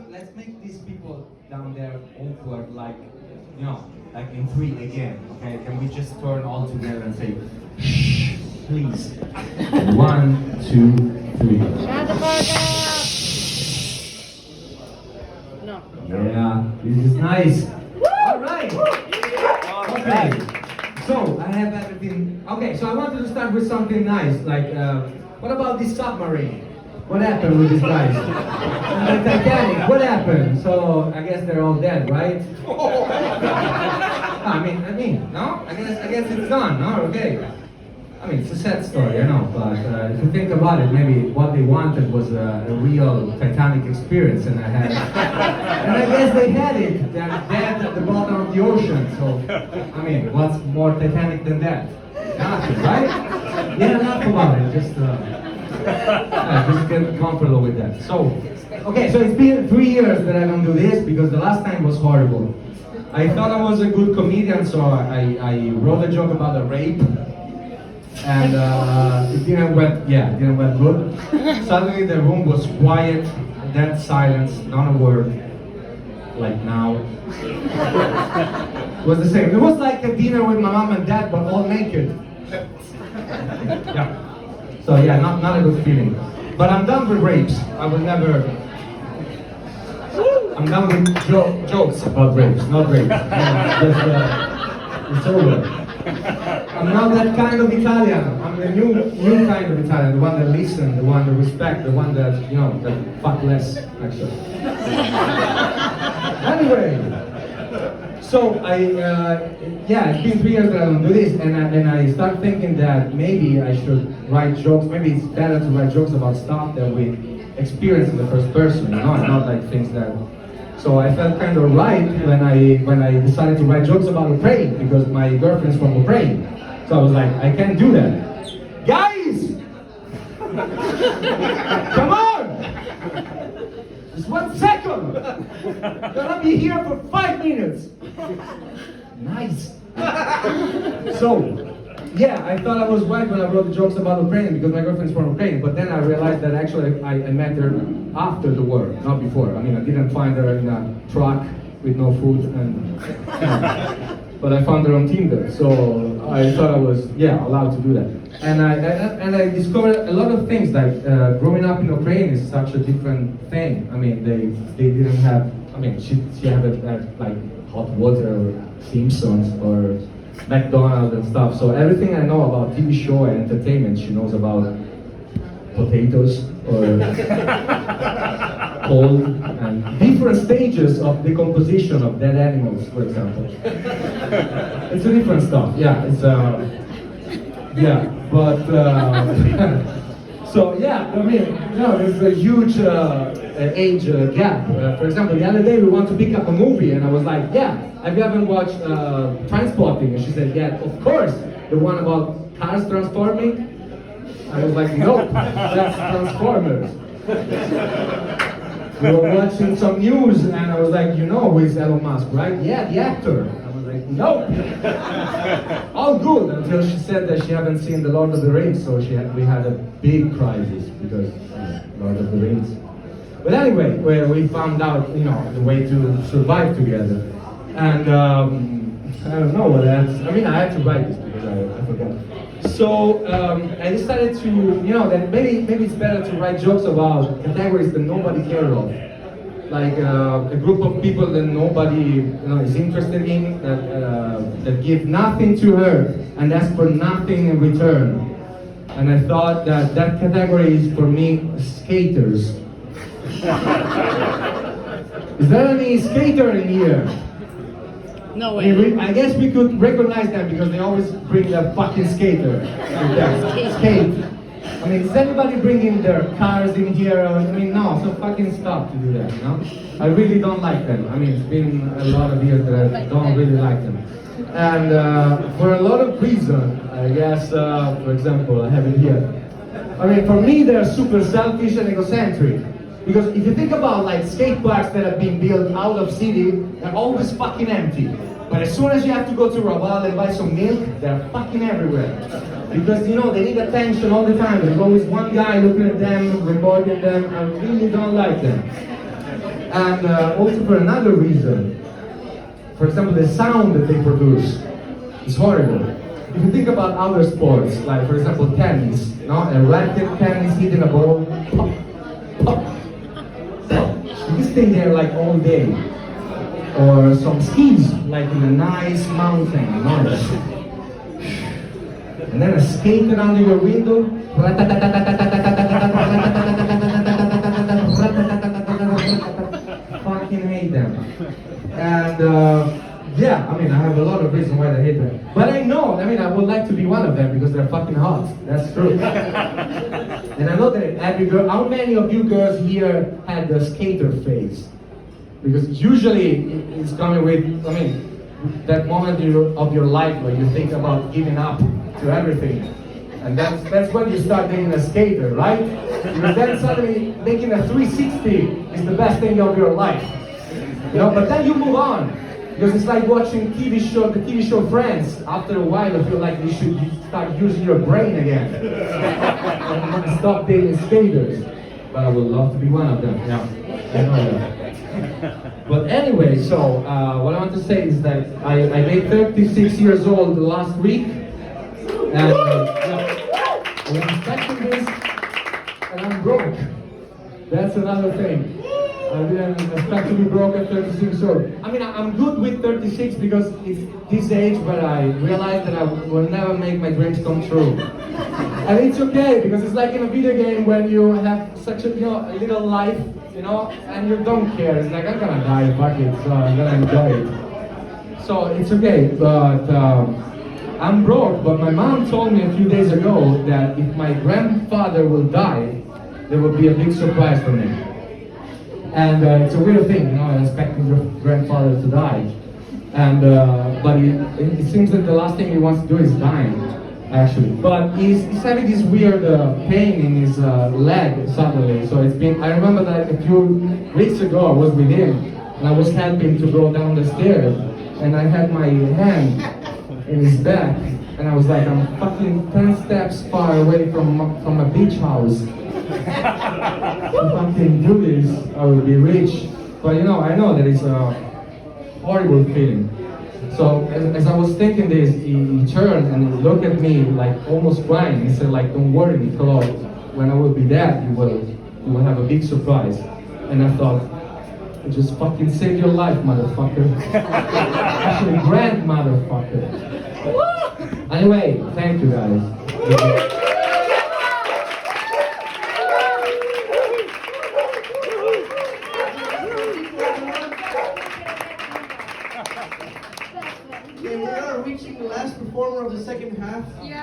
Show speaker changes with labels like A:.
A: let's make these people down there awkward, like, you know, like in three again. Okay, can we just turn all together and say, shh, please. 1, 2, 3.
B: Shut the fuck up! No.
A: Yeah, this is nice. All right. Okay. So I have everything. Okay, so I wanted to start with something nice, like what about this submarine? What happened with these guys? And the Titanic, what happened? So I guess they're all dead, right? I mean, no? I guess it's done, no? Okay. I mean, it's a sad story, I know, but if you think about it, maybe what they wanted was a real Titanic experience, and I guess they had it. They're dead at the bottom of the ocean, so, I mean, what's more Titanic than that? Nothing, right? Yeah, enough about it, just get comfortable with that. So, okay, so it's been 3 years that I don't do this, because the last time was horrible. I thought I was a good comedian, so I wrote a joke about a rape. And it didn't went good. Suddenly the room was quiet, dead silence, not a word. Like now. It was the same. It was like a dinner with my mom and dad, but all naked. Yeah. So yeah, not a good feeling. But I'm done with rapes. I will never. I'm done with jokes about rapes, not rapes. It's over. I'm not that kind of Italian. I'm the new kind of Italian, the one that listens, the one that respects, the one that, you know, that fuck less, actually. Anyway, so yeah, it's been 3 years that I don't do this, and I start thinking that maybe I should write jokes. Maybe it's better to write jokes about stuff that we experience in the first person, you know, and not like things that. So I felt kind of right when I decided to write jokes about Ukraine, because my girlfriend's from Ukraine. So I was like, I can't do that. Guys! Come on! Just 1 second! Gonna be here for 5 minutes! Nice! So, yeah, I thought I was right when I wrote the jokes about Ukraine, because my girlfriend's from Ukraine, but then I realized that actually I met her after the war, not before. I mean, I didn't find her in a truck with no food, but I found her on Tinder, so I thought I was, allowed to do that. And I discovered a lot of things, like growing up in Ukraine is such a different thing. I mean, they didn't have, I mean, she had like hot water or Simpsons or McDonald's and stuff, so everything I know about TV show and entertainment, she knows about potatoes or cold and different stages of decomposition of dead animals, for example. It's a different stuff, yeah, it's but so yeah, I mean, you know, there's a huge age gap. For example, the other day we want to pick up a movie, and I was like, yeah, have you ever watched Trainspotting? And she said, yeah, of course, the one about cars transforming. I was like, nope, that's Transformers. We were watching some news, and I was like, you know who is Elon Musk, right? Yeah, the actor. I was like, nope. All good, until she said that she hadn't seen The Lord of the Rings, so we had a big crisis, because Lord of the Rings. But anyway, we found out, you know, the way to survive together. And I don't know what else. I mean, I had to write this because I forgot. So I decided to, you know, that maybe it's better to write jokes about categories that nobody cares of, like a group of people that nobody, you know, is interested in, that give nothing to her and ask for nothing in return. And I thought that category is for me skaters. Is there any skater in here?
B: No way.
A: I guess we could recognize them because they always bring their fucking skater. Skate. I mean, is anybody bringing their cars in here? I mean, no, so fucking stop to do that, you know? I really don't like them. I mean, it's been a lot of years that I don't really like them. And for a lot of reasons, I guess, for example, I have it here. I mean, for me, they're super selfish and egocentric. Because if you think about like skate parks that have been built out of city, they're always fucking empty. But as soon as you have to go to Raval and buy some milk, they're fucking everywhere. Because, you know, they need attention all the time. There's always one guy looking at them, recording them. I really don't like them. And also for another reason. For example, the sound that they produce is horrible. If you think about other sports, like for example tennis, no? A racket tennis hitting a ball, pop, pop, pop. You just stay there like all day. Or some skis, like in a nice mountain, nice. And then a skater under your window. Fucking hate them. And yeah, I mean, I have a lot of reasons why I hate them. But I know, I mean, I would like to be one of them because they're fucking hot. That's true. And I know that every girl, how many of you girls here had the skater phase? Because usually it's coming with, I mean, that moment of your life where you think about giving up to everything. And that's when you start being a skater, right? Because then suddenly making a 360 is the best thing of your life. You know, but then you move on. Because it's like watching the TV show Friends. After a while you feel like you should start using your brain again. And stop dating skaters. But I would love to be one of them, yeah. I know that. But anyway, so what I want to say is that I made 36 years old last week. And I was expecting this, and I'm broke. That's another thing. I didn't expect to be broke at 36 years old. I mean, I'm good with 36 because it's this age where I realize that I will never make my dreams come true. And it's okay, because it's like in a video game when you have such a, a little life, and you don't care. It's like, I'm gonna die, fuck it, so I'm gonna enjoy it. So it's okay, but I'm broke, but my mom told me a few days ago that if my grandfather will die, there will be a big surprise for me. And it's a weird thing, expecting your grandfather to die. And but it seems that the last thing he wants to do is dying, actually. But he's having this weird pain in his leg suddenly. So it's been. I remember that a few weeks ago I was with him and I was helping to go down the stairs, and I had my hand in his back, and I was like, I'm fucking 10 steps far away from a beach house. If I can do this, I will be rich. But I know that it's a horrible feeling. So as I was thinking this, he turned and he looked at me like almost crying. He said, like, don't worry, Niccolò, when I will be dead, you will have a big surprise. And I thought, I just fucking saved your life, motherfucker. Actually, grand motherfucker. Anyway, thank you guys.
C: Okay, we are reaching the last performer of the second half.